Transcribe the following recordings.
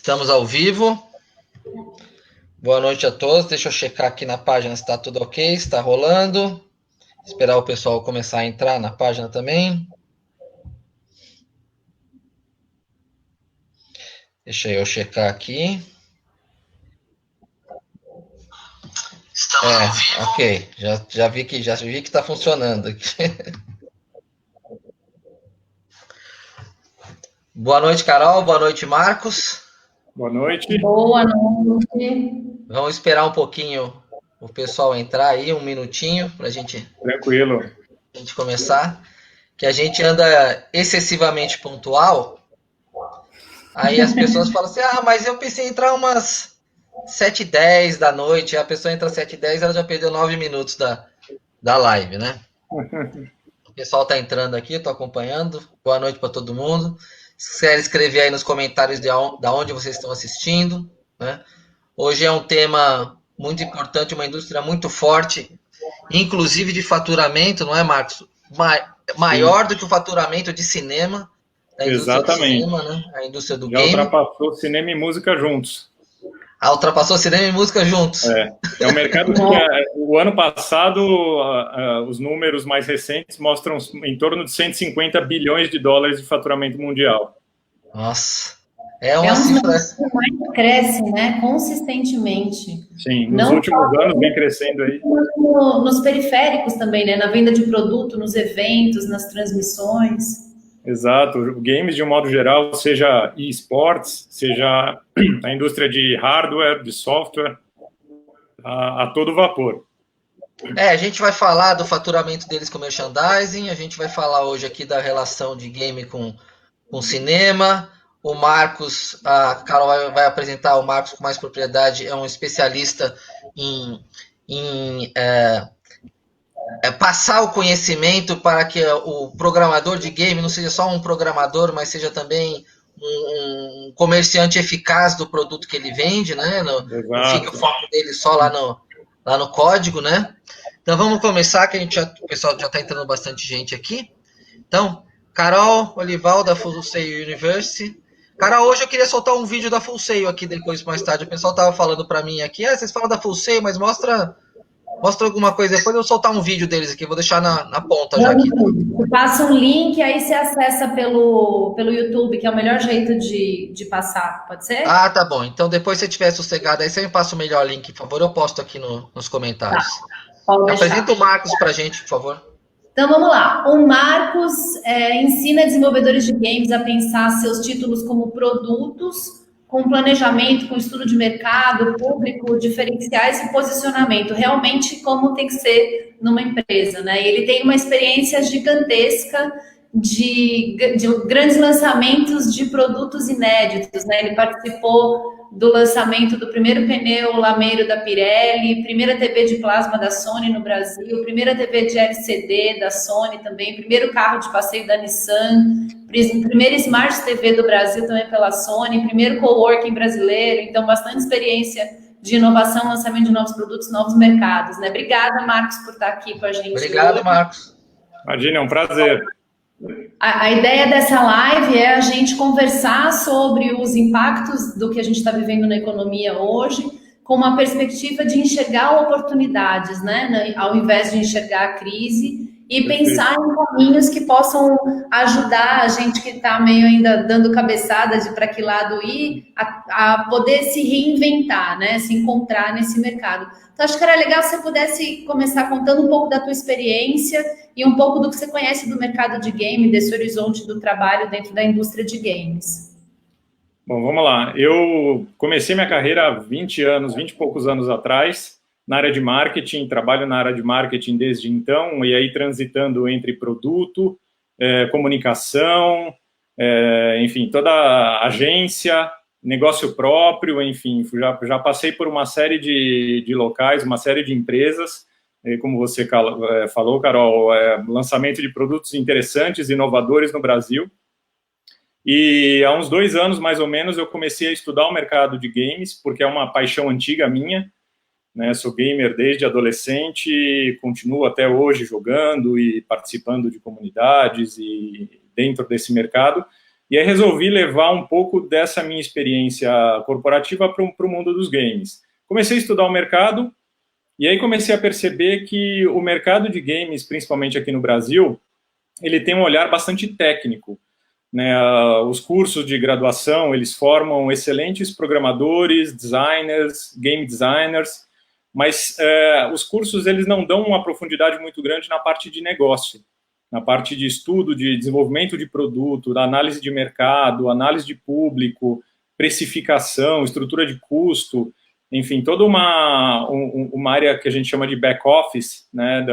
Estamos ao vivo. Boa noite a todos. Deixa eu checar aqui na página se está tudo ok, se está rolando. Esperar o pessoal começar a entrar na página também. Deixa eu checar aqui. Estamos ao vivo. Ok. Já vi que está funcionando aqui. Boa noite, Carol. Boa noite, Marcos. Boa noite. Boa noite. Vamos esperar um pouquinho o pessoal entrar aí, um minutinho, para a gente começar. Que a gente anda excessivamente pontual. Aí as pessoas falam assim, mas eu pensei em entrar umas 7h10 da noite. A pessoa entra às 7h10, ela já perdeu 9 minutos da live, né? O pessoal tá entrando aqui, tô acompanhando. Boa noite para todo mundo. Se quiser escrever aí nos comentários da onde vocês estão assistindo, né? Hoje é um tema muito importante, uma indústria muito forte, inclusive de faturamento, não é, Marcos? Maior do que o faturamento de cinema. A indústria do cinema, né? A indústria do game. Já ultrapassou cinema e música juntos. Ultrapassou cinema e música juntos. É um mercado que o ano passado, os números mais recentes mostram em torno de 150 bilhões de dólares de faturamento mundial. Nossa. É uma cifra que mais cresce, né? Consistentemente. Sim, nos últimos anos vem crescendo aí. Nos periféricos também, né? Na venda de produto, nos eventos, nas transmissões. Exato, games de um modo geral, seja esportes, seja a indústria de hardware, de software, a todo vapor. A gente vai falar do faturamento deles com merchandising, a gente vai falar hoje aqui da relação de game com cinema. O Marcos, a Carol vai apresentar o Marcos com mais propriedade, é um especialista em passar o conhecimento para que o programador de game não seja só um programador, mas seja também um comerciante eficaz do produto que ele vende, né? Não fica o foco dele só lá no código, né? Então vamos começar, que o pessoal já está entrando bastante gente aqui. Então, Carol Olival, da Full Sail University. Carol, hoje eu queria soltar um vídeo da Full Sail aqui depois, mais tarde. O pessoal estava falando para mim aqui, vocês falam da Full Sail, mas mostra alguma coisa depois, eu vou soltar um vídeo deles aqui, vou deixar na ponta já aqui. Você passa um link, aí você acessa pelo YouTube, que é o melhor jeito de passar, pode ser? Tá bom. Então depois, se você tiver sossegado, aí você me passa o melhor link, por favor, eu posto aqui nos comentários. Apresenta o Marcos pra gente, por favor. Então vamos lá. O Marcos ensina desenvolvedores de games a pensar seus títulos como produtos, com planejamento, com estudo de mercado, público, diferenciais e posicionamento, realmente como tem que ser numa empresa, né? E ele tem uma experiência gigantesca de grandes lançamentos de produtos inéditos, né? Ele participou do lançamento do primeiro pneu lameiro da Pirelli, primeira TV de plasma da Sony no Brasil, primeira TV de LCD da Sony também, primeiro carro de passeio da Nissan, primeira Smart TV do Brasil também pela Sony, primeiro coworking brasileiro, então bastante experiência de inovação, lançamento de novos produtos, novos mercados, né? Obrigada, Marcos, por estar aqui com a gente. Obrigado, hoje. Marcos. Imagina, é um prazer. A ideia dessa live é a gente conversar sobre os impactos do que a gente está vivendo na economia hoje, com uma perspectiva de enxergar oportunidades, né? Ao invés de enxergar a crise, e pensar em caminhos que possam ajudar a gente que está meio ainda dando cabeçada de para que lado ir, a poder se reinventar, né? Se encontrar nesse mercado. Então, acho que era legal se você pudesse começar contando um pouco da tua experiência e um pouco do que você conhece do mercado de game, desse horizonte do trabalho dentro da indústria de games. Bom, vamos lá. Eu comecei minha carreira há 20 e poucos anos atrás, na área de marketing, trabalho na área de marketing desde então, e aí transitando entre produto, comunicação, enfim, toda a agência, negócio próprio, enfim, já passei por uma série de locais, uma série de empresas, como você falou, Carol, lançamento de produtos interessantes, inovadores no Brasil. E há uns 2 anos, mais ou menos, eu comecei a estudar o mercado de games, porque é uma paixão antiga minha, né? Sou gamer desde adolescente, continuo até hoje jogando e participando de comunidades e dentro desse mercado. E aí resolvi levar um pouco dessa minha experiência corporativa para o mundo dos games. Comecei a estudar o mercado, e aí comecei a perceber que o mercado de games, principalmente aqui no Brasil, ele tem um olhar bastante técnico, né? Os cursos de graduação, eles formam excelentes programadores, designers, game designers, mas os cursos eles não dão uma profundidade muito grande na parte de negócio, na parte de estudo, de desenvolvimento de produto, da análise de mercado, análise de público, precificação, estrutura de custo, enfim, toda uma área que a gente chama de back-office, né,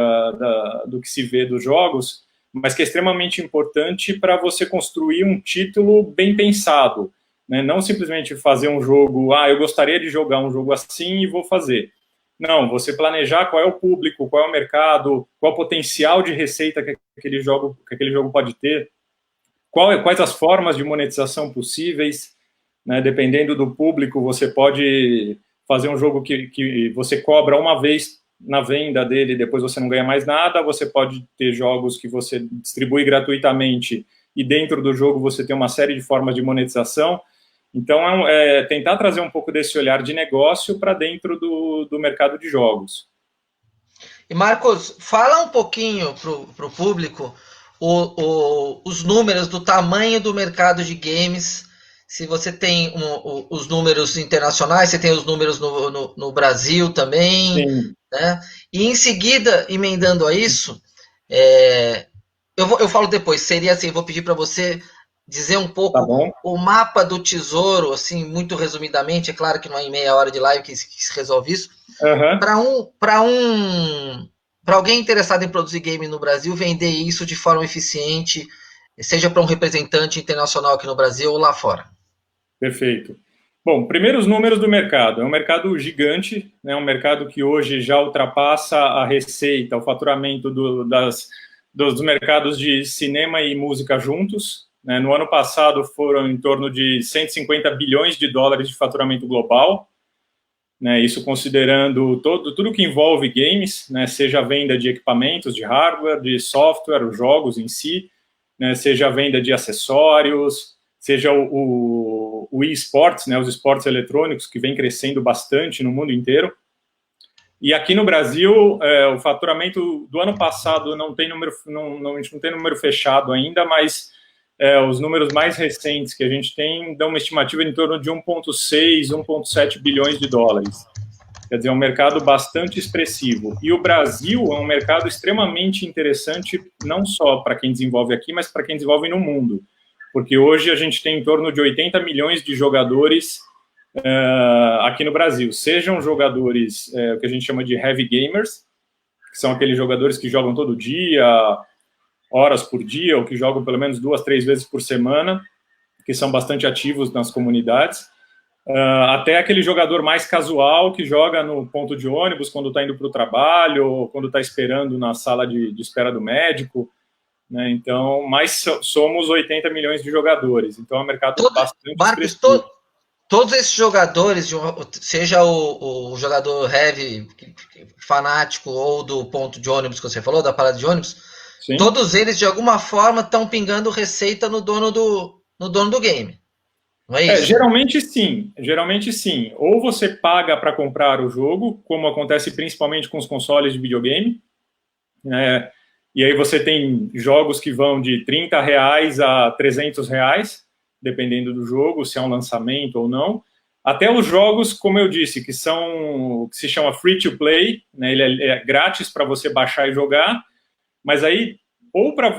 do que se vê dos jogos, mas que é extremamente importante para você construir um título bem pensado, né? Não simplesmente fazer um jogo, eu gostaria de jogar um jogo assim e vou fazer. Não, você planejar qual é o público, qual é o mercado, qual é o potencial de receita que aquele jogo pode ter, quais as formas de monetização possíveis, né? Dependendo do público, você pode fazer um jogo que você cobra uma vez na venda dele, depois você não ganha mais nada. Você pode ter jogos que você distribui gratuitamente e dentro do jogo você tem uma série de formas de monetização. Então, tentar trazer um pouco desse olhar de negócio para dentro do mercado de jogos. E, Marcos, fala um pouquinho para o público os números do tamanho do mercado de games. Se você tem os números internacionais, você tem os números no Brasil também. Sim. Né? E, em seguida, emendando a isso, eu falo depois, seria assim, eu vou pedir para você dizer um pouco o mapa do tesouro, assim, muito resumidamente. É claro que não é em meia hora de live que se resolve isso. Para alguém interessado em produzir game no Brasil, vender isso de forma eficiente, seja para um representante internacional aqui no Brasil ou lá fora. Perfeito. Bom, primeiro os números do mercado. É um mercado gigante, né? Um mercado que hoje já ultrapassa a receita, o faturamento dos mercados de cinema e música juntos. No ano passado foram em torno de 150 bilhões de dólares de faturamento global, né? Isso considerando tudo que envolve games, né? Seja a venda de equipamentos, de hardware, de software, os jogos em si, né? Seja a venda de acessórios, seja o e-sports, né? Os esportes eletrônicos, que vem crescendo bastante no mundo inteiro. E aqui no Brasil, o faturamento do ano passado não tem número, a gente não tem número fechado ainda, mas os números mais recentes que a gente tem dão uma estimativa em torno de 1,6, 1,7 bilhões de dólares. Quer dizer, é um mercado bastante expressivo. E o Brasil é um mercado extremamente interessante, não só para quem desenvolve aqui, mas para quem desenvolve no mundo. Porque hoje a gente tem em torno de 80 milhões de jogadores aqui no Brasil. Sejam jogadores, que a gente chama de heavy gamers, que são aqueles jogadores que jogam todo dia, horas por dia, ou que jogam pelo menos 2, 3 vezes por semana, que são bastante ativos nas comunidades, até aquele jogador mais casual que joga no ponto de ônibus quando está indo para o trabalho, ou quando está esperando na sala de espera do médico, né? Então, mas somos 80 milhões de jogadores, então é um mercado bastante expressivo. Todos esses jogadores, seja o jogador heavy, fanático, ou do ponto de ônibus que você falou, da parada de ônibus, sim, todos eles, de alguma forma, estão pingando receita no dono do game. Não é isso? Geralmente sim. Ou você paga para comprar o jogo, como acontece principalmente com os consoles de videogame, e aí você tem jogos que vão de R$30 a R$300, dependendo do jogo, se é um lançamento ou não, até os jogos, como eu disse, que se chama free to play, né? Ele é grátis para você baixar e jogar, mas aí,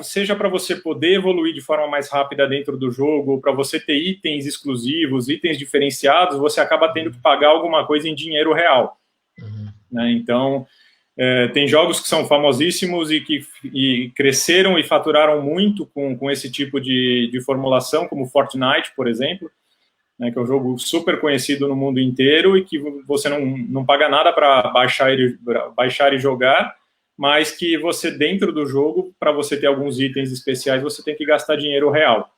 seja para você poder evoluir de forma mais rápida dentro do jogo, ou para você ter itens exclusivos, itens diferenciados, você acaba tendo que pagar alguma coisa em dinheiro real. Né? Então, tem jogos que são famosíssimos e cresceram e faturaram muito com esse tipo de formulação, como Fortnite, por exemplo, né, que é um jogo super conhecido no mundo inteiro e que você não paga nada para baixar e jogar, mas que você, dentro do jogo, para você ter alguns itens especiais, você tem que gastar dinheiro real.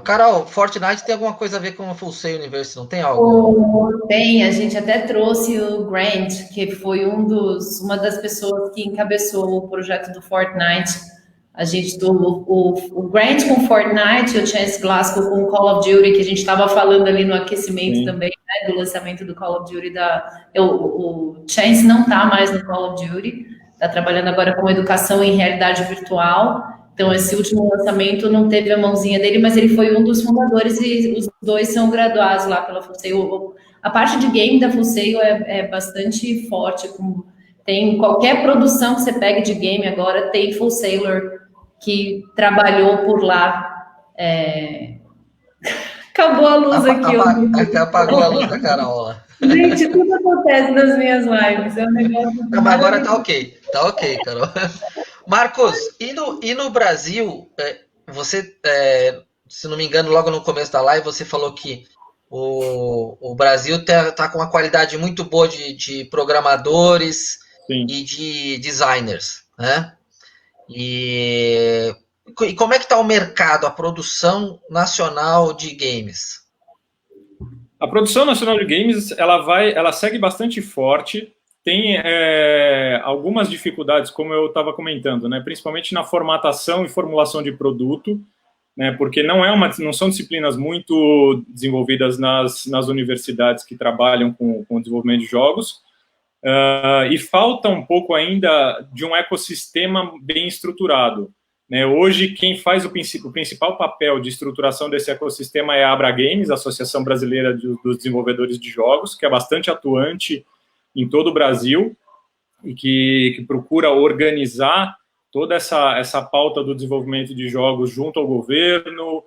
Carol, Fortnite tem alguma coisa a ver com o Full Sail Universe, não tem algo? Tem, a gente até trouxe o Grant, que foi uma das pessoas que encabeçou o projeto do Fortnite A gente, o Grant com Fortnite, o Chance Glasgow com Call of Duty, que a gente estava falando ali no aquecimento Sim. também, né, do lançamento do Call of Duty. O Chance não está mais no Call of Duty, está trabalhando agora com educação em realidade virtual. Então, esse último lançamento não teve a mãozinha dele, mas ele foi um dos fundadores e os dois são graduados lá pela Full Sail. A parte de game da Full Sail é bastante forte. Tem qualquer produção que você pegue de game agora, tem Full Sailor que trabalhou por lá. Acabou a luz aqui. Apagou a luz da Carola. Gente, tudo acontece nas minhas lives. É um negócio. Não, mas agora tá ok, Carol. Marcos, e no Brasil, você, se não me engano, logo no começo da live, você falou que o Brasil tá com uma qualidade muito boa de programadores. Sim. E de designers, né? E como é que está o mercado, a produção nacional de games? A produção nacional de games, ela segue bastante forte. Tem algumas dificuldades, como eu estava comentando, né? Principalmente na formatação e formulação de produto, né? Porque não são disciplinas muito desenvolvidas nas universidades que trabalham com o desenvolvimento de jogos. E falta um pouco ainda de um ecossistema bem estruturado, né? Hoje, quem faz o principal papel de estruturação desse ecossistema é a Abra Games, a Associação Brasileira dos Desenvolvedores de Jogos, que é bastante atuante em todo o Brasil e que procura organizar toda essa pauta do desenvolvimento de jogos junto ao governo,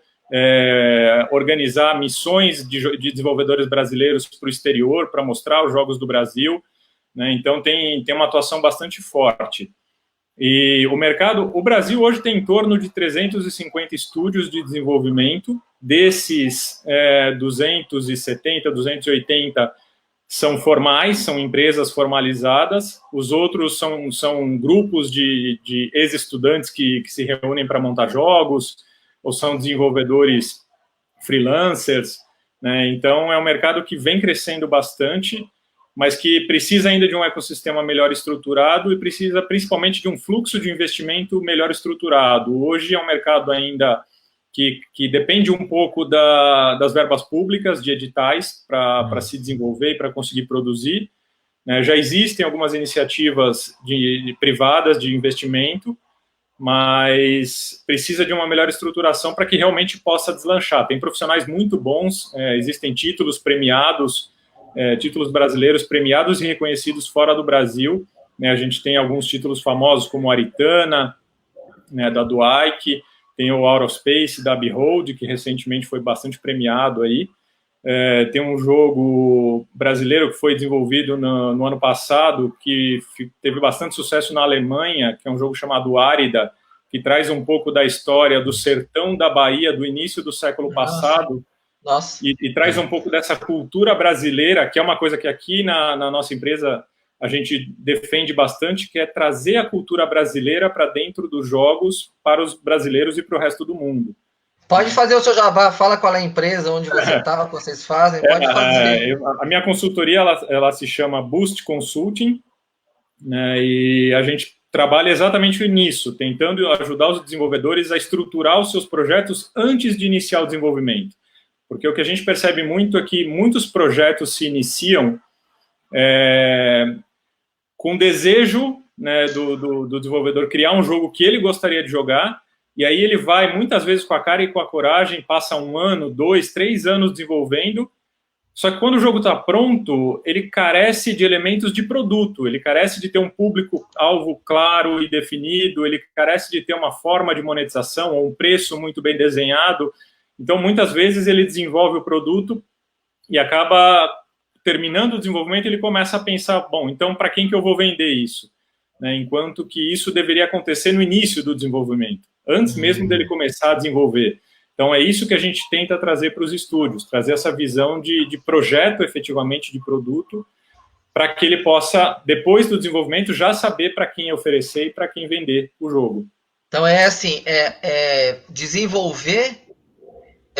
organizar missões de desenvolvedores brasileiros para o exterior, para mostrar os jogos do Brasil. Né? Então, tem uma atuação bastante forte. E o Brasil hoje tem em torno de 350 estúdios de desenvolvimento. Desses, 270, 280 são formais, são empresas formalizadas. Os outros são grupos de ex-estudantes que se reúnem para montar jogos, ou são desenvolvedores freelancers. Né? Então, é um mercado que vem crescendo bastante, mas que precisa ainda de um ecossistema melhor estruturado e precisa principalmente de um fluxo de investimento melhor estruturado. Hoje é um mercado ainda que depende um pouco das verbas públicas, de editais, para se desenvolver e para conseguir produzir. Né? Já existem algumas iniciativas privadas de investimento, mas precisa de uma melhor estruturação para que realmente possa deslanchar. Tem profissionais muito bons, existem títulos premiados, títulos brasileiros premiados e reconhecidos fora do Brasil. Né? A gente tem alguns títulos famosos, como Aritana, né, da Duike, tem o Out of Space, da Behold, que recentemente foi bastante premiado aí. Tem um jogo brasileiro que foi desenvolvido no ano passado, que teve bastante sucesso na Alemanha, que é um jogo chamado Árida, que traz um pouco da história do sertão da Bahia do início do século passado. Nossa. E traz um pouco dessa cultura brasileira, que é uma coisa que aqui na nossa empresa a gente defende bastante, que é trazer a cultura brasileira para dentro dos jogos para os brasileiros e para o resto do mundo. Pode fazer o seu jabá, fala qual é a empresa, onde você está, o que vocês fazem, pode fazer. A minha consultoria, ela se chama Boost Consulting, né, e a gente trabalha exatamente nisso, tentando ajudar os desenvolvedores a estruturar os seus projetos antes de iniciar o desenvolvimento. Porque o que a gente percebe muito é que muitos projetos se iniciam com desejo, né, do desenvolvedor criar um jogo que ele gostaria de jogar, e aí ele vai, muitas vezes, com a cara e com a coragem, passa 1 ano, 2, 3 anos desenvolvendo, só que quando o jogo está pronto, ele carece de elementos de produto, ele carece de ter um público-alvo claro e definido, ele carece de ter uma forma de monetização ou um preço muito bem desenhado. Então, muitas vezes, ele desenvolve o produto e acaba terminando o desenvolvimento, ele começa a pensar, bom, então, para quem que eu vou vender isso? Né? Enquanto que isso deveria acontecer no início do desenvolvimento, antes mesmo dele começar a desenvolver. Então, é isso que a gente tenta trazer para os estúdios, trazer essa visão de projeto, efetivamente, de produto, para que ele possa, depois do desenvolvimento, já saber para quem oferecer e para quem vender o jogo. Então, é assim, desenvolver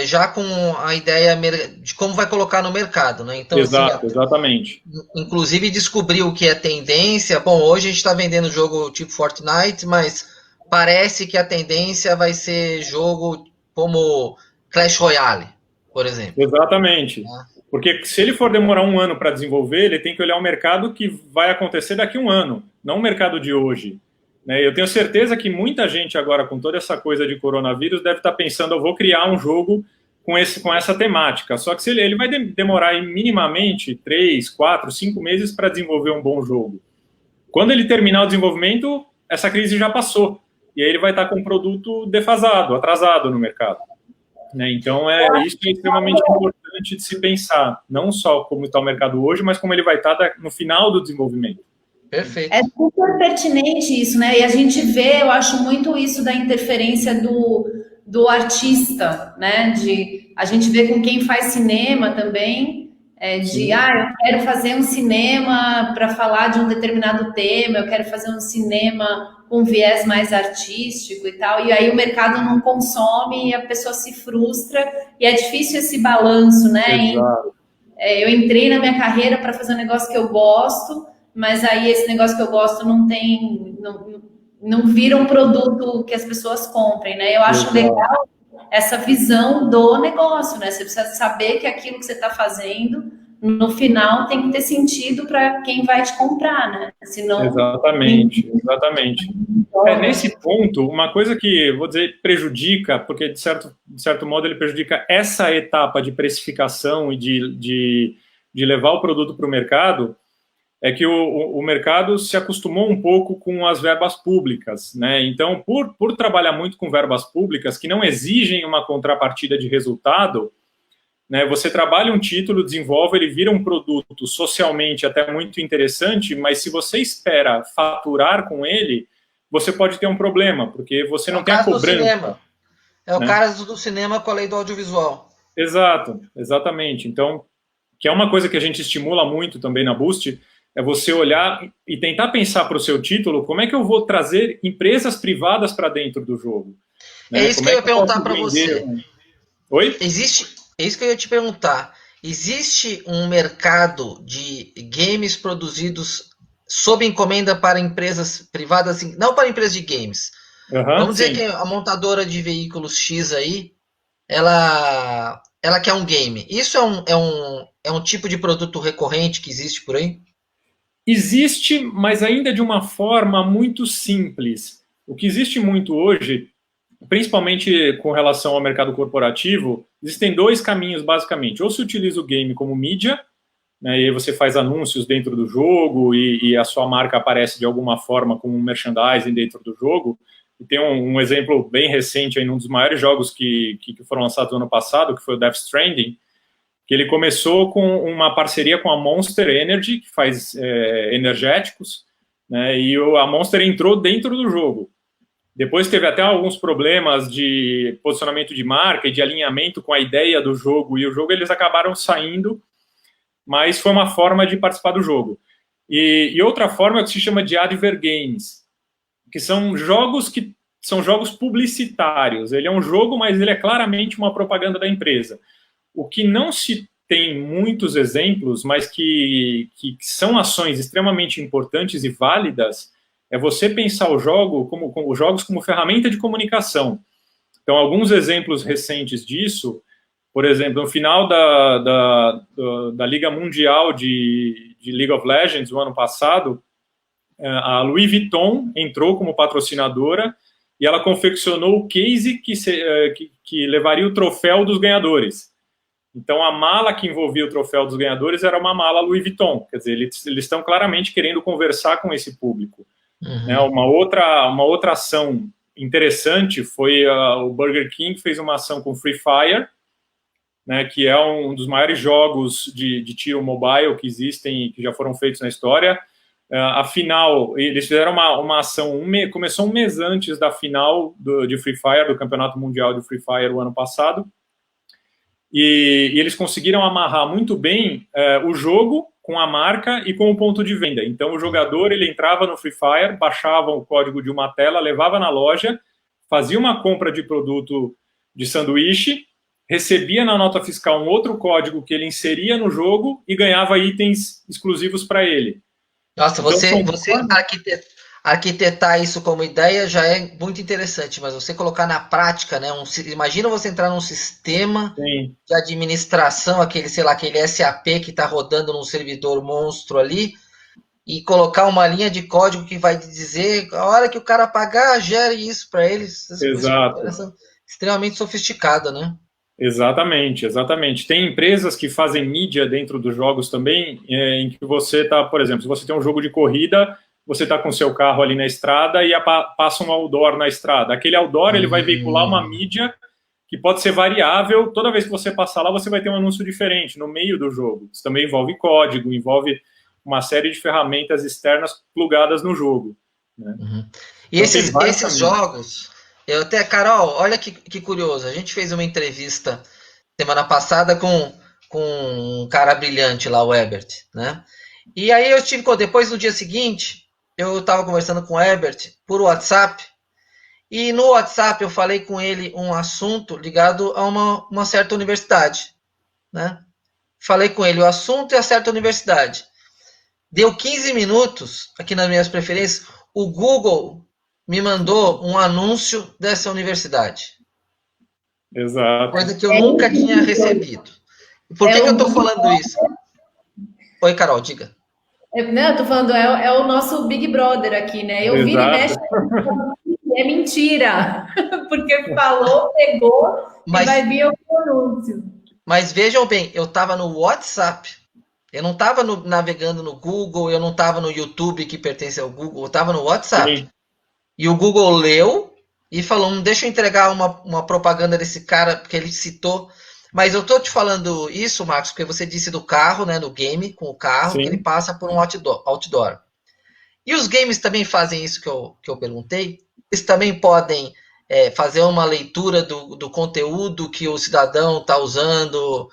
já com a ideia de como vai colocar no mercado, né? Então, exato, assim, exatamente. Inclusive descobrir o que é tendência. Bom, hoje a gente está vendendo jogo tipo Fortnite, mas parece que a tendência vai ser jogo como Clash Royale, por exemplo. Exatamente. Porque se ele for demorar um ano para desenvolver, ele tem que olhar o mercado que vai acontecer daqui a um ano, não o mercado de hoje. Né? Eu tenho certeza que muita gente agora, com toda essa coisa de coronavírus, deve estar pensando, eu vou criar um jogo com essa temática. Só que se ele vai demorar minimamente 3, 4, 5 meses para desenvolver um bom jogo. Quando ele terminar o desenvolvimento, essa crise já passou. E aí ele vai estar com um produto defasado, atrasado no mercado. Né? Então, isso é extremamente importante de se pensar. Não só como está o mercado hoje, mas como ele vai estar no final do desenvolvimento. Perfeito. É super pertinente isso, né? E a gente vê, eu acho muito isso da interferência do artista, né? A gente vê com quem faz cinema também, eu quero fazer um cinema para falar de um determinado tema, eu quero fazer um cinema com viés mais artístico e tal, e aí o mercado não consome e a pessoa se frustra, e é difícil esse balanço, né? Eu entrei na minha carreira para fazer um negócio que eu gosto, mas aí esse negócio que eu gosto não vira um produto que as pessoas comprem, né? Eu acho legal essa visão do negócio, né? Você precisa saber que aquilo que você está fazendo, no final, tem que ter sentido para quem vai te comprar, né? Senão... Exatamente. Nesse ponto, uma coisa que, vou dizer, prejudica, porque de certo modo ele prejudica essa etapa de precificação e de levar o produto para o mercado, é que o mercado se acostumou um pouco com as verbas públicas, né? Então, por trabalhar muito com verbas públicas que não exigem uma contrapartida de resultado, né, você trabalha um título, desenvolve, ele vira um produto socialmente até muito interessante, mas se você espera faturar com ele, você pode ter um problema, porque você não tem a cobrança. É o caso do cinema com a lei do audiovisual. Exatamente. Então, que é uma coisa que a gente estimula muito também na Boost, é você olhar e tentar pensar para o seu título, como é que eu vou trazer empresas privadas para dentro do jogo? Né? É isso que eu ia perguntar para você. Oi? É isso que eu ia te perguntar. Existe um mercado de games produzidos sob encomenda para empresas privadas, assim, não para empresas de games. Vamos dizer que a montadora de veículos X aí, ela quer um game. Isso é um tipo de produto recorrente que existe por aí? Existe, mas ainda de uma forma muito simples. O que existe muito hoje, principalmente com relação ao mercado corporativo, existem dois caminhos, basicamente. Ou se utiliza o game como mídia, né, e aí você faz anúncios dentro do jogo e a sua marca aparece de alguma forma como um merchandising dentro do jogo. E tem um exemplo bem recente aí, num dos maiores jogos que foram lançados no ano passado, que foi o Death Stranding, que ele começou com uma parceria com a Monster Energy, que faz energéticos, né, e a Monster entrou dentro do jogo. Depois teve até alguns problemas de posicionamento de marca e de alinhamento com a ideia do jogo, e o jogo eles acabaram saindo, mas foi uma forma de participar do jogo. E outra forma é o que se chama de adver games, que são jogos publicitários. Ele é um jogo, mas ele é claramente uma propaganda da empresa. O que não se tem muitos exemplos, mas que são ações extremamente importantes e válidas, é você pensar os jogos como ferramenta de comunicação. Então, alguns exemplos recentes disso, por exemplo, no final da Liga Mundial de League of Legends, no ano passado, a Louis Vuitton entrou como patrocinadora e ela confeccionou o case que levaria o troféu dos ganhadores. Então, a mala que envolvia o troféu dos ganhadores era uma mala Louis Vuitton. Quer dizer, eles estão claramente querendo conversar com esse público. Uhum. Né, uma outra ação interessante foi o Burger King fez uma ação com Free Fire, né, que é um dos maiores jogos de tiro mobile que existem e que já foram feitos na história. Afinal, eles fizeram uma ação, começou um mês antes da final de Free Fire, do Campeonato Mundial de Free Fire, o ano passado. E eles conseguiram amarrar muito bem o jogo com a marca e com o ponto de venda. Então, o jogador ele entrava no Free Fire, baixava o código de uma tela, levava na loja, fazia uma compra de produto de sanduíche, recebia na nota fiscal um outro código que ele inseria no jogo e ganhava itens exclusivos para ele. Nossa, então, você arquitetar isso como ideia já é muito interessante, mas você colocar na prática, né? Imagina você entrar num sistema Sim. de administração, aquele, sei lá, aquele SAP que está rodando num servidor monstro ali, e colocar uma linha de código que vai dizer a hora que o cara pagar, gere isso para eles. Exato. Essa extremamente sofisticada, né? Exatamente, exatamente. Tem empresas que fazem mídia dentro dos jogos também, em que você está, por exemplo, se você tem um jogo de corrida, você está com seu carro ali na estrada e passa um outdoor na estrada. Aquele outdoor ele vai veicular uma mídia que pode ser variável. Toda vez que você passar lá, você vai ter um anúncio diferente no meio do jogo. Isso também envolve código, envolve uma série de ferramentas externas plugadas no jogo, né? E então, esses jogos, eu até, Carol, olha que curioso, a gente fez uma entrevista semana passada com um cara brilhante lá, o Herbert, né? E aí eu tive, depois no dia seguinte, eu estava conversando com o Herbert por WhatsApp, e no WhatsApp eu falei com ele um assunto ligado a uma certa universidade, né? Falei com ele o assunto e a certa universidade. Deu 15 minutos, aqui nas minhas preferências, o Google me mandou um anúncio dessa universidade. Exato. Coisa que eu nunca tinha recebido. Por que eu estou falando isso? Oi, Carol, diga. Não, eu tô falando, é o nosso Big Brother aqui, né? Eu viro e mexo, é mentira. Porque falou, pegou, e vai vir o anúncio. Mas vejam bem, eu estava no WhatsApp. Eu não estava navegando no Google, eu não estava no YouTube, que pertence ao Google, eu estava no WhatsApp. Sim. E o Google leu e falou, deixa eu entregar uma propaganda desse cara, porque ele citou. Mas eu estou te falando isso, Marcos, porque você disse do carro, né, no game, com o carro, que ele passa por um outdoor. E os games também fazem isso que eu perguntei? Eles também podem fazer uma leitura do conteúdo que o cidadão está usando.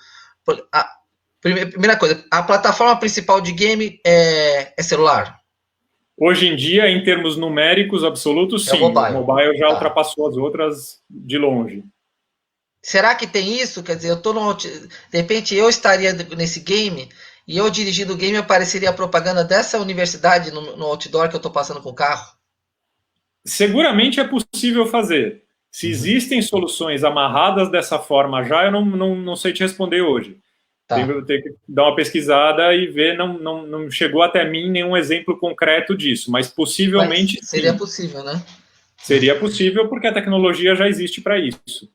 Primeira coisa, a plataforma principal de game é celular? Hoje em dia, em termos numéricos absolutos, sim. O mobile já ultrapassou as outras de longe. Será que tem isso? Quer dizer, de repente eu estaria nesse game e eu dirigindo o game apareceria a propaganda dessa universidade no outdoor que eu estou passando com o carro? Seguramente é possível fazer. Se existem soluções amarradas dessa forma já, eu não sei te responder hoje. Tenho que dar uma pesquisada e ver, não chegou até mim nenhum exemplo concreto disso, mas possivelmente seria possível, né? Seria possível porque a tecnologia já existe para isso.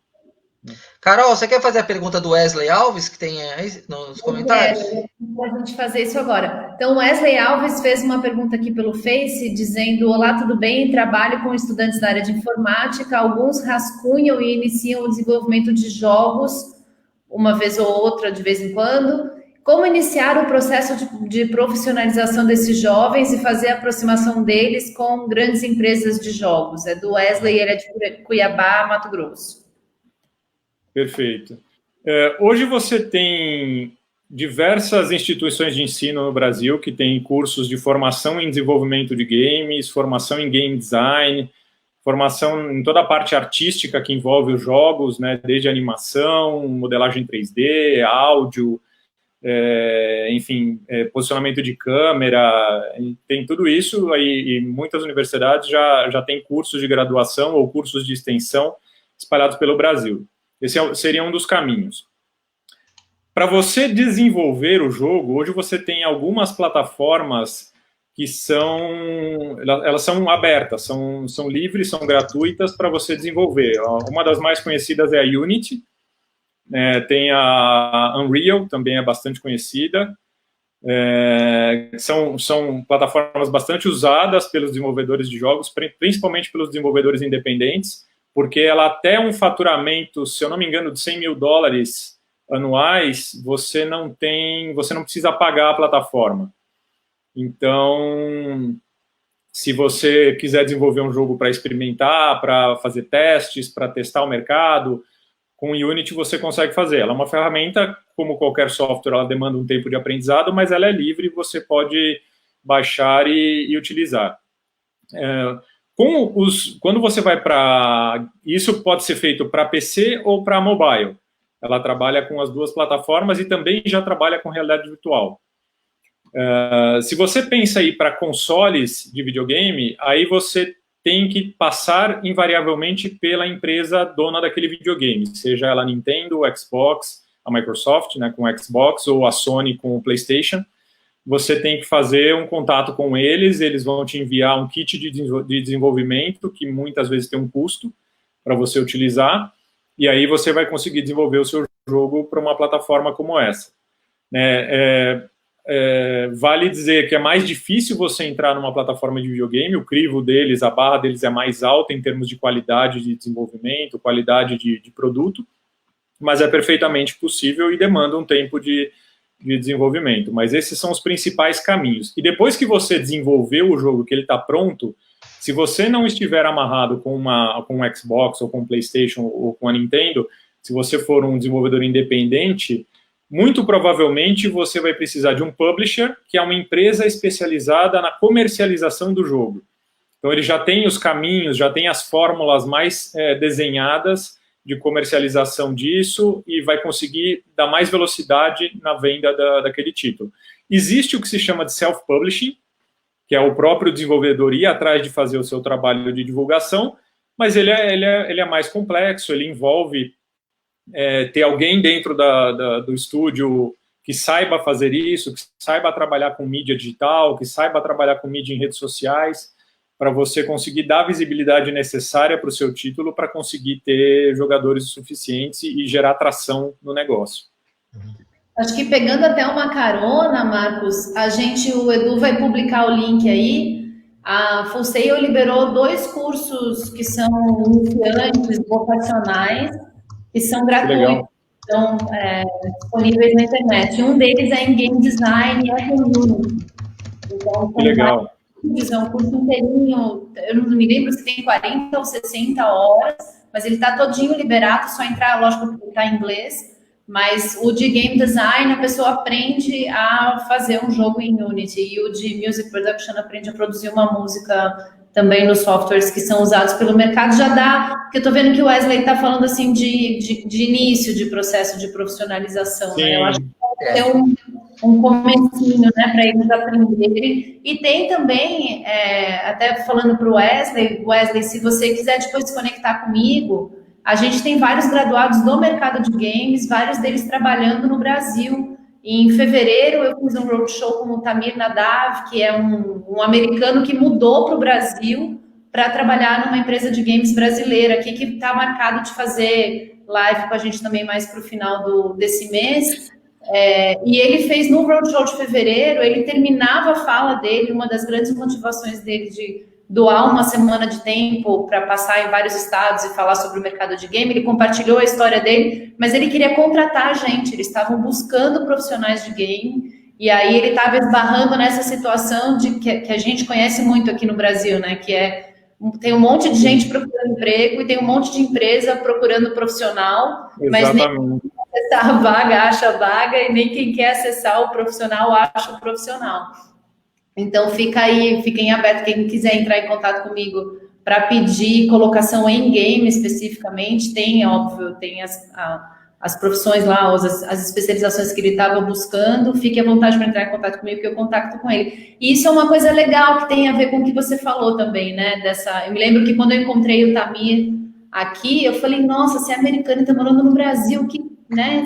Carol, você quer fazer a pergunta do Wesley Alves, que tem aí nos comentários? A gente fazer isso agora. Então, o Wesley Alves fez uma pergunta aqui pelo Face, dizendo: olá, tudo bem? Trabalho com estudantes da área de informática, alguns rascunham e iniciam o desenvolvimento de jogos uma vez ou outra, de vez em quando. Como iniciar o processo de profissionalização desses jovens e fazer a aproximação deles com grandes empresas de jogos? É do Wesley, ele é de Cuiabá, Mato Grosso. Perfeito. Hoje você tem diversas instituições de ensino no Brasil que têm cursos de formação em desenvolvimento de games, formação em game design, formação em toda a parte artística que envolve os jogos, né, desde animação, modelagem 3D, áudio, enfim, posicionamento de câmera, tem tudo isso, e muitas universidades já têm cursos de graduação ou cursos de extensão espalhados pelo Brasil. Esse seria um dos caminhos. Para você desenvolver o jogo, hoje você tem algumas plataformas que elas são abertas, são livres, são gratuitas para você desenvolver. Uma das mais conhecidas é a Unity, tem a Unreal, também é bastante conhecida. São plataformas bastante usadas pelos desenvolvedores de jogos, principalmente pelos desenvolvedores independentes, porque ela até um faturamento, se eu não me engano, de $100 mil anuais, você não precisa pagar a plataforma. Então, se você quiser desenvolver um jogo para experimentar, para fazer testes, para testar o mercado, com o Unity você consegue fazer. Ela é uma ferramenta, como qualquer software, ela demanda um tempo de aprendizado, mas ela é livre, você pode baixar e utilizar. Quando você vai para... Isso pode ser feito para PC ou para mobile. Ela trabalha com as duas plataformas e também já trabalha com realidade virtual. Se você pensa aí para consoles de videogame, aí você tem que passar invariavelmente pela empresa dona daquele videogame, seja ela a Nintendo, o Xbox, a Microsoft, né, com o Xbox, ou a Sony com o PlayStation. Você tem que fazer um contato com eles, eles vão te enviar um kit de desenvolvimento, que muitas vezes tem um custo para você utilizar, e aí você vai conseguir desenvolver o seu jogo para uma plataforma como essa. Vale dizer que é mais difícil você entrar numa plataforma de videogame, o crivo deles, a barra deles é mais alta em termos de qualidade de desenvolvimento, qualidade de produto, mas é perfeitamente possível e demanda um tempo de desenvolvimento. Mas esses são os principais caminhos. E depois que você desenvolveu o jogo, que ele está pronto, se você não estiver amarrado com um Xbox ou com um PlayStation ou com a Nintendo, se você for um desenvolvedor independente, muito provavelmente você vai precisar de um publisher, que é uma empresa especializada na comercialização do jogo. Então ele já tem os caminhos, já tem as fórmulas mais desenhadas de comercialização disso e vai conseguir dar mais velocidade na venda daquele título. Existe o que se chama de self-publishing, que é o próprio desenvolvedor ir atrás de fazer o seu trabalho de divulgação, mas ele é mais complexo, ele envolve ter alguém dentro do estúdio que saiba fazer isso, que saiba trabalhar com mídia digital, que saiba trabalhar com mídia em redes sociais, para você conseguir dar a visibilidade necessária para o seu título, para conseguir ter jogadores suficientes e gerar atração no negócio. Acho que pegando até uma carona, Marcos, o Edu vai publicar o link aí. A Full Sail liberou 2 cursos que são iniciantes, vocacionais, que são gratuitos, estão disponíveis na internet. Um deles é em Game Design e é Unity. Então, que legal. É um curso inteirinho, eu não me lembro se tem 40 ou 60 horas, mas ele está todinho liberado, só entrar, lógico que ele está em inglês, mas o de Game Design, a pessoa aprende a fazer um jogo em Unity, e o de Music Production aprende a produzir uma música também nos softwares que são usados pelo mercado. Já dá, porque eu estou vendo que o Wesley está falando assim de início de processo de profissionalização, né? Eu acho que pode ter um comecinho, né, para eles aprenderem. E tem também, até falando para o Wesley, se você quiser depois se conectar comigo, a gente tem vários graduados do mercado de games, vários deles trabalhando no Brasil. Em fevereiro, eu fiz um roadshow com o Tamir Nadav, que é um americano que mudou para o Brasil para trabalhar numa empresa de games brasileira aqui, que está marcado de fazer live com a gente também mais para o final desse mês. E ele fez no roadshow de fevereiro, ele terminava a fala dele, uma das grandes motivações dele de doar uma semana de tempo para passar em vários estados e falar sobre o mercado de game. Ele compartilhou a história dele, mas ele queria contratar a gente, eles estavam buscando profissionais de game, e aí ele estava esbarrando nessa situação que a gente conhece muito aqui no Brasil, né, que tem um monte de gente procurando emprego e tem um monte de empresa procurando profissional, mas nem quem quer acessar a vaga acha a vaga, e nem quem quer acessar o profissional acha o profissional. Então, fiquem abertos, quem quiser entrar em contato comigo para pedir colocação em game especificamente, óbvio, tem as profissões lá, as especializações que ele estava buscando, fique à vontade para entrar em contato comigo, que eu contacto com ele. E isso é uma coisa legal que tem a ver com o que você falou também, né? Eu me lembro que quando eu encontrei o Tamir aqui, eu falei, nossa, você é americano e está morando no Brasil, né?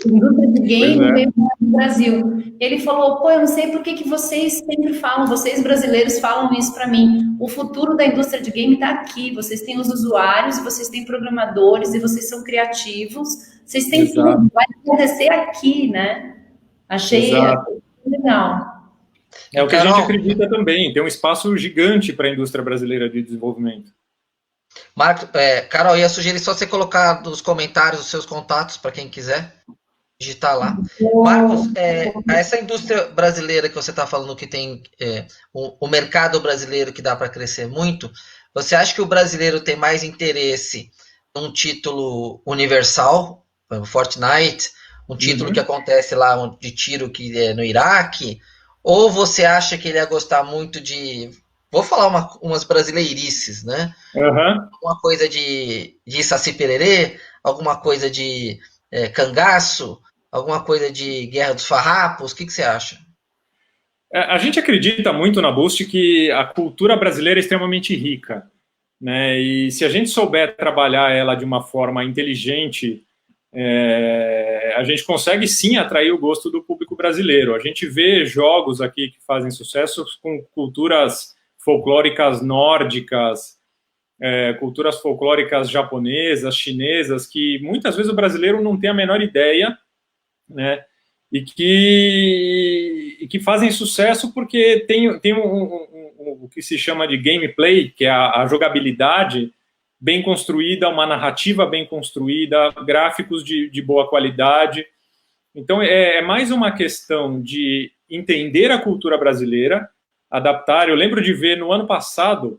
Indústria de game veio do Brasil. Ele falou, eu não sei por que vocês sempre falam, vocês brasileiros falam isso para mim. O futuro da indústria de game está aqui. Vocês têm os usuários, vocês têm programadores, e vocês são criativos. Vocês têm tudo, vai acontecer aqui, né? Achei legal. É o que a gente acredita também. Tem um espaço gigante para a indústria brasileira de desenvolvimento. Marcos, Carol, ia sugerir só você colocar nos comentários os seus contatos para quem quiser digitar lá. Marcos, essa indústria brasileira que você está falando que tem o mercado brasileiro que dá para crescer muito, você acha que o brasileiro tem mais interesse num título universal, Fortnite, um título que acontece lá de tiro que é no Iraque, ou você acha que ele ia gostar muito de... Vou falar umas brasileirices, né? Alguma coisa de Saci Pererê, alguma coisa de cangaço, alguma coisa de Guerra dos Farrapos, o que você acha? A gente acredita muito na Boost que a cultura brasileira é extremamente rica, né? E se a gente souber trabalhar ela de uma forma inteligente, a gente consegue sim atrair o gosto do público brasileiro. A gente vê jogos aqui que fazem sucesso com culturas folclóricas nórdicas, culturas folclóricas japonesas, chinesas, que muitas vezes o brasileiro não tem a menor ideia, né? E que fazem sucesso porque tem o que se chama de gameplay, que é a jogabilidade bem construída, uma narrativa bem construída, gráficos de boa qualidade. Então, é mais uma questão de entender a cultura brasileira, adaptar. Eu lembro de ver no ano passado,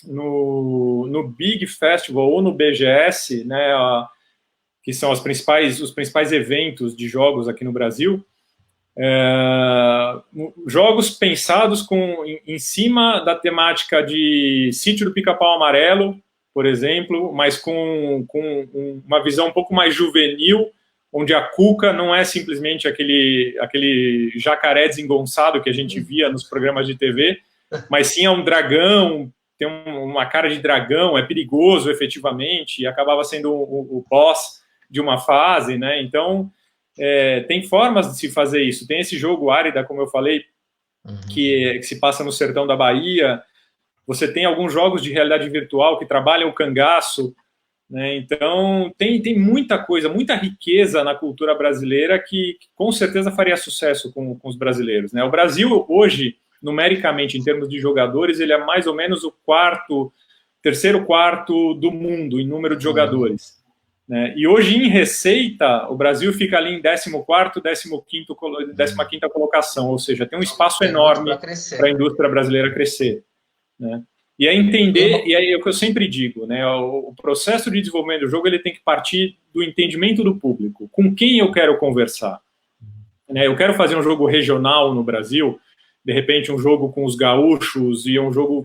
no Big Festival ou no BGS, né, que são os principais eventos de jogos aqui no Brasil, jogos pensados em cima da temática de Sítio do Pica-Pau Amarelo, por exemplo, mas com uma visão um pouco mais juvenil, onde a Cuca não é simplesmente aquele jacaré desengonçado que a gente via nos programas de TV, mas sim é um dragão, tem uma cara de dragão, é perigoso efetivamente, e acabava sendo o boss de uma fase, né? Então, tem formas de se fazer isso. Tem esse jogo Árida, como eu falei, que se passa no sertão da Bahia. Você tem alguns jogos de realidade virtual que trabalham o cangaço, né? Então, tem muita coisa, muita riqueza na cultura brasileira que com certeza faria sucesso com os brasileiros, né? O Brasil, hoje, numericamente, em termos de jogadores, ele é mais ou menos terceiro quarto do mundo em número de jogadores. Né? E hoje, em receita, o Brasil fica ali em 14º, 15ª colocação, ou seja, tem um espaço enorme para a indústria brasileira crescer. Né? E é entender, e é o que eu sempre digo, né? O processo de desenvolvimento do jogo ele tem que partir do entendimento do público, com quem eu quero conversar. Né? Eu quero fazer um jogo regional no Brasil, de repente um jogo com os gaúchos e um jogo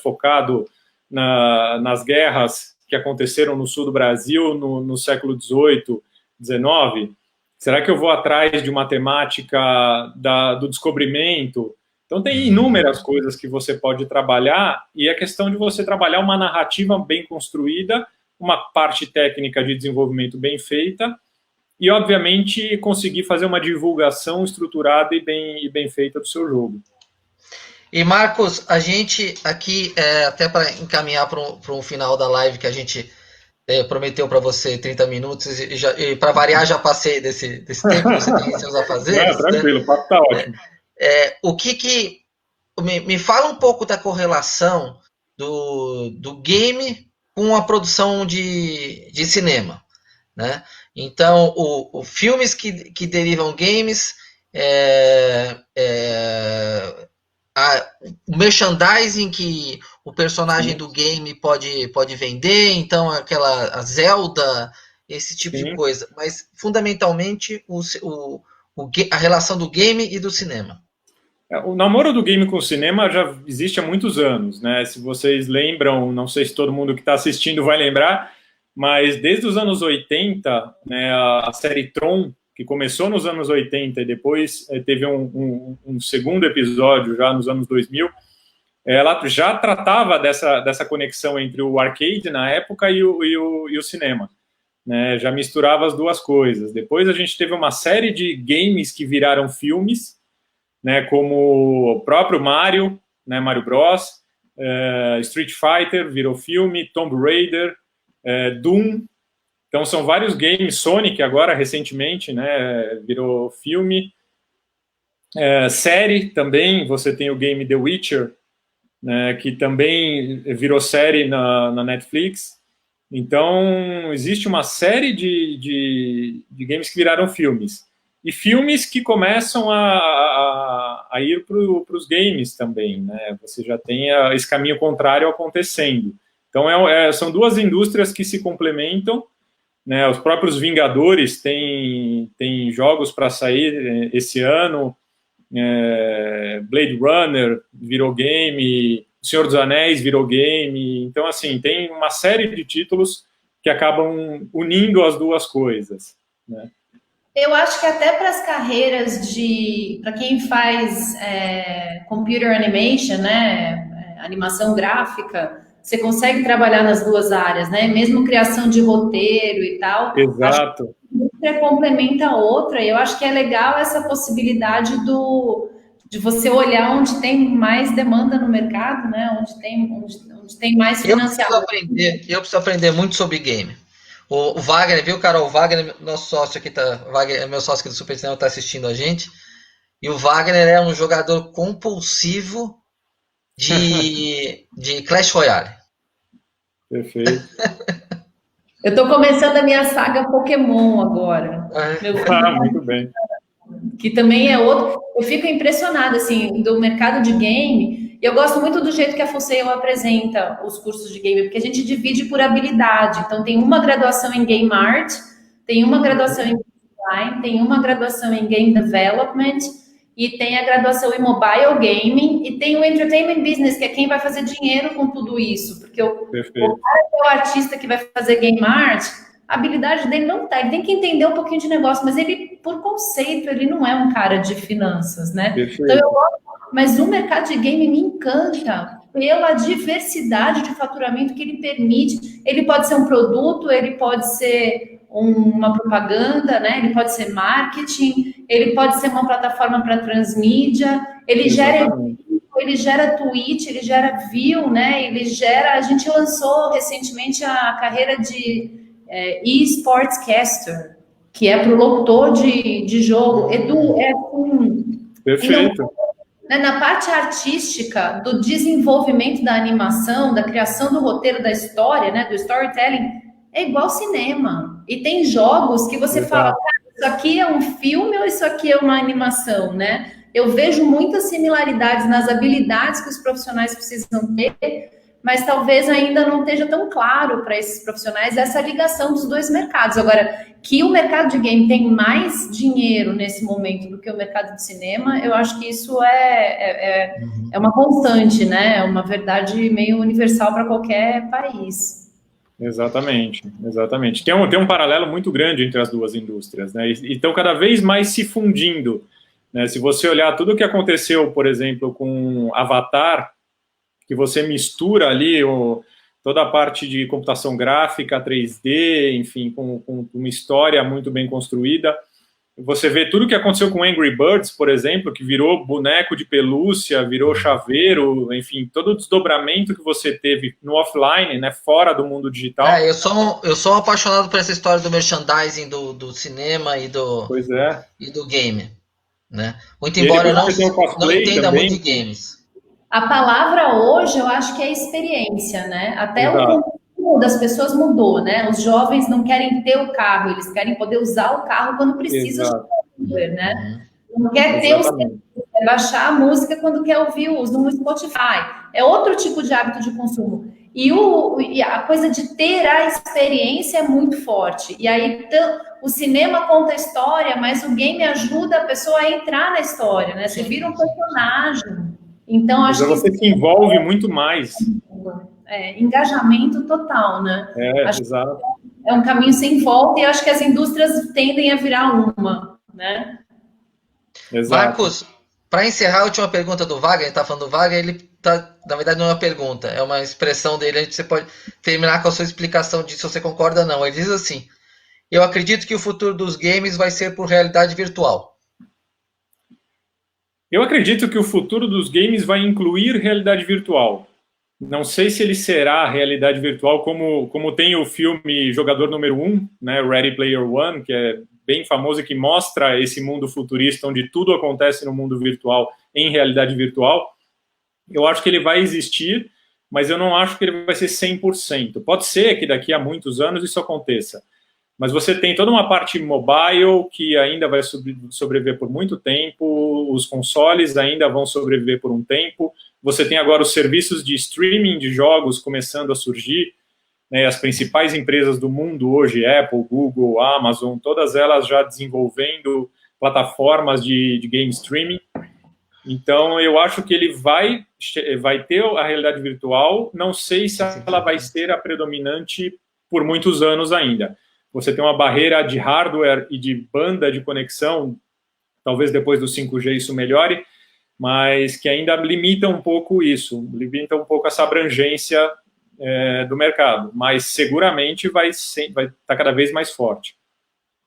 focado nas guerras que aconteceram no sul do Brasil no século XVIII, XIX. Será que eu vou atrás de uma temática do descobrimento? Então, tem inúmeras coisas que você pode trabalhar, e é questão de você trabalhar uma narrativa bem construída, uma parte técnica de desenvolvimento bem feita, e, obviamente, conseguir fazer uma divulgação estruturada e bem feita do seu jogo. E, Marcos, a gente aqui, até para encaminhar para um final da live que a gente prometeu para você 30 minutos, e para variar já passei desse tempo que você tem seus afazeres. Tranquilo, o papo está ótimo. Me fala um pouco da correlação do game com a produção de cinema, né? Então, filmes que derivam games, o merchandising que o personagem do game pode vender, então a Zelda, esse tipo de coisa, mas fundamentalmente a relação do game e do cinema. O namoro do game com o cinema já existe há muitos anos, né? Se vocês lembram, não sei se todo mundo que está assistindo vai lembrar, mas desde os anos 80, né, a série Tron, que começou nos anos 80 e depois teve um segundo episódio já nos anos 2000, ela já tratava dessa conexão entre o arcade na época e o cinema. Né? Já misturava as duas coisas. Depois a gente teve uma série de games que viraram filmes, né, como o próprio Mario, né, Mario Bros, Street Fighter virou filme, Tomb Raider, Doom. Então são vários games, Sonic agora recentemente, né, virou filme. Série também, você tem o game The Witcher, né, que também virou série na Netflix. Então existe uma série de games que viraram filmes. E filmes que começam a ir para os games também, né? Você já tem esse caminho contrário acontecendo. Então, são duas indústrias que se complementam, né? Os próprios Vingadores têm jogos para sair esse ano, Blade Runner virou game, O Senhor dos Anéis virou game. Então, assim, tem uma série de títulos que acabam unindo as duas coisas, né? Eu acho que até para as carreiras para quem faz computer animation, né, animação gráfica, você consegue trabalhar nas duas áreas, né? Mesmo criação de roteiro e tal. Acho que Exato. uma complementa a outra. E eu acho que é legal essa possibilidade de você olhar onde tem mais demanda no mercado, né? Onde tem mais financiamento. Eu preciso aprender muito sobre game. O Wagner, viu, Carol? O Wagner, nosso sócio aqui, Wagner, meu sócio aqui do Super Cinema, está assistindo a gente. E o Wagner é um jogador compulsivo de Clash Royale. Perfeito. Eu estou começando a minha saga Pokémon agora. Meu filho, Muito bem. que também é outro. Eu fico impressionada, assim, do mercado de game. E eu gosto muito do jeito que a Fuseo apresenta os cursos de game, porque a gente divide por habilidade. Então, tem uma graduação em Game Art, tem uma graduação em Design, tem uma graduação em Game Development, e tem a graduação em Mobile Gaming, e tem o Entertainment Business, que é quem vai fazer dinheiro com tudo isso. Porque o cara que é o artista que vai fazer Game Art, a habilidade dele não tá, ele tem que entender um pouquinho de negócio, mas ele, por conceito, ele não é um cara de finanças, né? Perfeito. Então eu gosto, mas o mercado de game me encanta pela diversidade de faturamento que ele permite. Ele pode ser um produto, ele pode ser uma propaganda, né? Ele pode ser marketing, ele pode ser uma plataforma para transmídia, ele gera tweet, ele gera view, né? A gente lançou recentemente a carreira de eSportscaster, que é para o locutor de jogo. Edu, Perfeito. Na parte artística, do desenvolvimento da animação, da criação do roteiro da história, né, do storytelling, é igual cinema. E tem jogos que você fala, cara, isso aqui é um filme ou isso aqui é uma animação, né? Eu vejo muitas similaridades nas habilidades que os profissionais precisam ter, mas talvez ainda não esteja tão claro para esses profissionais essa ligação dos dois mercados. Agora, que o mercado de game tem mais dinheiro nesse momento do que o mercado de cinema, eu acho que isso é uma constante, né? É uma verdade meio universal para qualquer país. Exatamente. Tem um paralelo muito grande entre as duas indústrias, né? E estão cada vez mais se fundindo, né? Se você olhar tudo o que aconteceu, por exemplo, com Avatar, que você mistura ali toda a parte de computação gráfica, 3D, enfim, com uma história muito bem construída. Você vê tudo o que aconteceu com Angry Birds, por exemplo, que virou boneco de pelúcia, virou chaveiro, enfim, todo o desdobramento que você teve no offline, né, fora do mundo digital. Eu sou um apaixonado por essa história do merchandising do cinema e do game, né? Muito embora eu não entenda muito de games. A palavra hoje, eu acho que é experiência, né? Até o consumo das pessoas mudou, né? Os jovens não querem ter o carro, eles querem poder usar o carro quando precisa de Uber, né? Não quer ter quer baixar a música quando quer ouvir o uso no Spotify. É outro tipo de hábito de consumo. E a coisa de ter a experiência é muito forte. E aí o cinema conta a história, mas o game ajuda a pessoa a entrar na história, né? Você vira um personagem. Então, acho que você se envolve muito mais. Engajamento total, né? Exato. É um caminho sem volta e acho que as indústrias tendem a virar uma, né? Exato. Marcos, para encerrar a última pergunta do Wagner, ele está falando do Wagner, ele tá, na verdade não é uma pergunta, é uma expressão dele, você pode terminar com a sua explicação de se você concorda ou não. Ele diz assim: eu acredito que o futuro dos games vai ser por realidade virtual. Eu acredito que o futuro dos games vai incluir realidade virtual. Não sei se ele será realidade virtual como tem o filme Jogador Número 1, né, Ready Player One, que é bem famoso e que mostra esse mundo futurista onde tudo acontece no mundo virtual em realidade virtual. Eu acho que ele vai existir, mas eu não acho que ele vai ser 100%. Pode ser que daqui a muitos anos isso aconteça. Mas você tem toda uma parte mobile que ainda vai sobreviver por muito tempo, os consoles ainda vão sobreviver por um tempo, você tem agora os serviços de streaming de jogos começando a surgir, né, as principais empresas do mundo hoje, Apple, Google, Amazon, todas elas já desenvolvendo plataformas de game streaming. Então, eu acho que ele vai ter a realidade virtual, não sei se ela vai ser a predominante por muitos anos ainda. você tem uma barreira de hardware e de banda de conexão, talvez depois do 5G isso melhore, mas que ainda limita um pouco isso, limita um pouco essa abrangência do mercado, mas seguramente vai estar cada vez mais forte.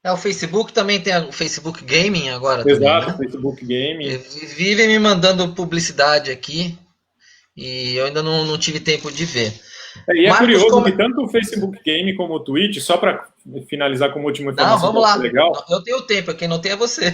O Facebook também tem o Facebook Gaming agora. Exato, também, né? Facebook Gaming. Vivem me mandando publicidade aqui e eu ainda não tive tempo de ver. E Marcos, curioso que tanto o Facebook Gaming como o Twitch, só para finalizar como última informação, vamos lá. Legal. Eu tenho tempo, quem não tem é você.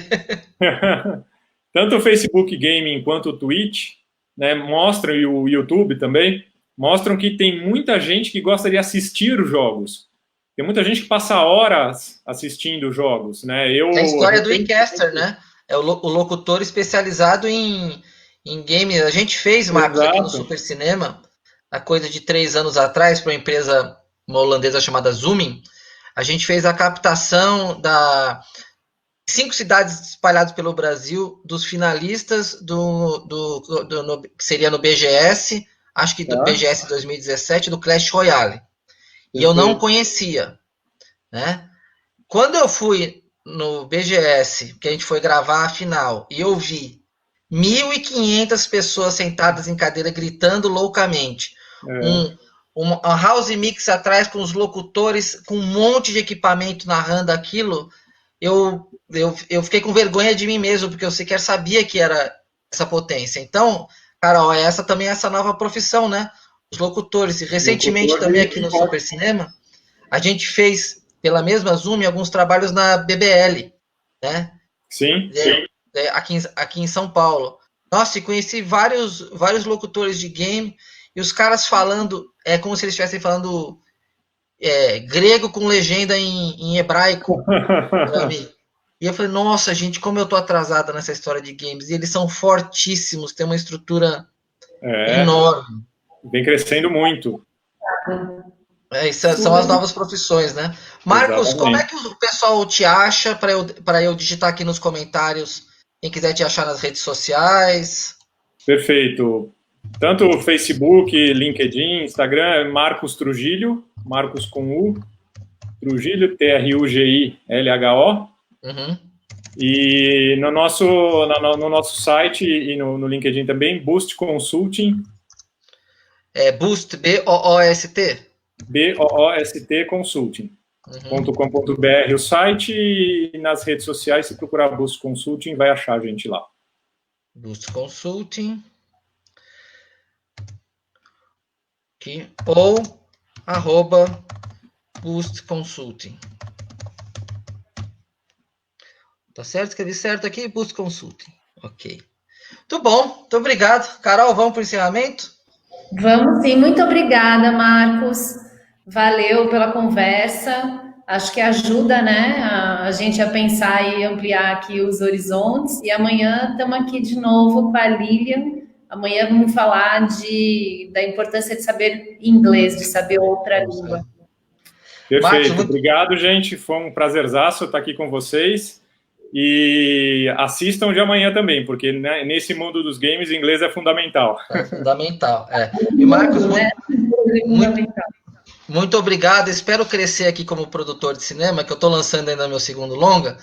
Tanto o Facebook Gaming quanto o Twitch, né, mostram, e o YouTube também, mostram que tem muita gente que gosta de assistir os jogos. Tem muita gente que passa horas assistindo jogos, né? É a história do eCaster, né? É o locutor especializado em games. A gente fez, Marcos, aqui no Super Cinema, há coisa de 3 anos atrás, para uma holandesa chamada Zooming. A gente fez a captação 5 cidades espalhadas pelo Brasil, dos finalistas que seria no BGS, acho que do BGS 2017, do Clash Royale. E eu não conhecia, né? Quando eu fui no BGS, que a gente foi gravar a final, e eu vi 1.500 pessoas sentadas em cadeira gritando loucamente, uma house mix atrás com os locutores, com um monte de equipamento narrando aquilo, eu fiquei com vergonha de mim mesmo, porque eu sequer sabia que era essa potência. Então, Carol, essa também é essa nova profissão, né? Os locutores. E recentemente também aqui no Super Cinema, a gente fez, pela mesma Zoom, alguns trabalhos na BBL, né? Sim. Aqui em São Paulo. Nossa, e conheci vários locutores de game, e os caras falando, como se eles estivessem falando grego com legenda em hebraico pra mim. E eu falei, nossa, gente, como eu tô atrasada nessa história de games. E eles são fortíssimos, tem uma estrutura enorme. Vem crescendo muito. São as novas profissões, né? Marcos, exatamente. Como é que o pessoal te acha para eu digitar aqui nos comentários? Quem quiser te achar nas redes sociais. Perfeito. Tanto o Facebook, LinkedIn, Instagram, é Marcos Trujillo, Marcos com U, Trujillo, Trugilho. Uhum. E no nosso site e no LinkedIn também, Boost Consulting. Boost, B-O-O-S-T? B-O-O-S-T Consulting.com.br o site, e nas redes sociais, se procurar Boost Consulting, vai achar a gente lá. Boost Consulting. Aqui, ou @Boost Consulting. Tá certo? Escrevi certo aqui, Boost Consulting. Ok. Muito bom, muito obrigado. Carol, vamos para o encerramento? Vamos sim, muito obrigada, Marcos. Valeu pela conversa. Acho que ajuda, né, a gente a pensar e ampliar aqui os horizontes. E amanhã estamos aqui de novo com a Lilian. Amanhã vamos falar da importância de saber inglês, de saber outra língua. Perfeito. Marcos, obrigado, gente. Foi um prazerzaço estar aqui com vocês. E assistam de amanhã também, porque né, nesse mundo dos games, inglês é fundamental. É fundamental, E Marcos, muito obrigado. Espero crescer aqui como produtor de cinema, que eu estou lançando ainda meu segundo longa.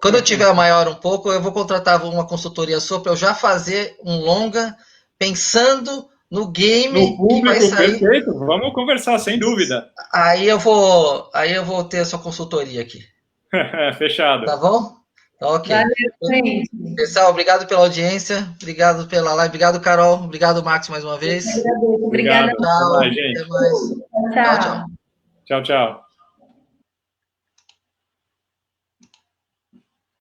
Quando eu tiver maior um pouco, eu vou contratar uma consultoria sua para eu já fazer um longa pensando no game no público, que vai sair. Perfeito. Vamos conversar, sem dúvida. Aí eu vou ter a sua consultoria aqui. Fechado. Tá bom? Ok. Valeu, pessoal, obrigado pela audiência, obrigado pela live, obrigado, Carol, obrigado, Marcos, mais uma vez. Obrigada. Tchau, até mais. gente. Até mais. Tchau. Tchau.